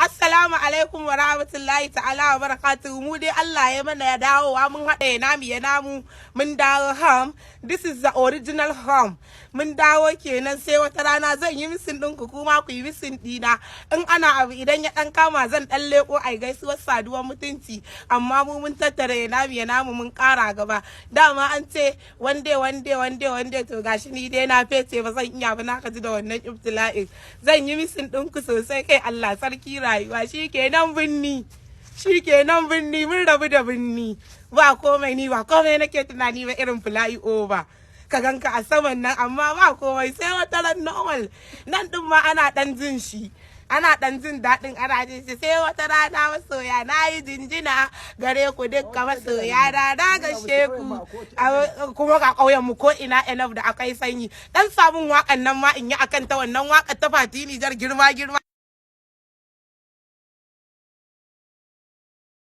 Assalamu alaikum wa rahmatullahi ta'ala wa barakatuhu. Mu dai Allah ya mana ya dawowa mun haɗa ya namu mun dawo ham. This is the original ham. Mun dawo kenan sai wata rana zan yi misin ɗinku kuma ku yi misin ɗina. In ana abu idan ya ɗan kama zan ɗan leƙo ai gaisuwar saduwar mutunci. Amma mu mun tattara ya namu mun ƙara gaba. Dama an ce one day to gashi ni dai na fece ba zan iya ba na kaji da wannan ibtila'in. Zan yi misin ɗinku sosai kai Allah sarki rayuwa shikenan binni mun rabu da binni ba komai nake tunani ba irin fly over ka ganka a saman nan amma ba komai sai wata ran normal nan din ma ana dan jin shi ana dan jin daɗin ana jin shi sai wata rana masoya na yi jinjina gare ku dukka masoya na gashe ku kuma ga ƙauyen mu ko ina enough da akai sanyi dan samun waƙan nan ma in yi akan ta wannan waƙar ta Fati Nijar girma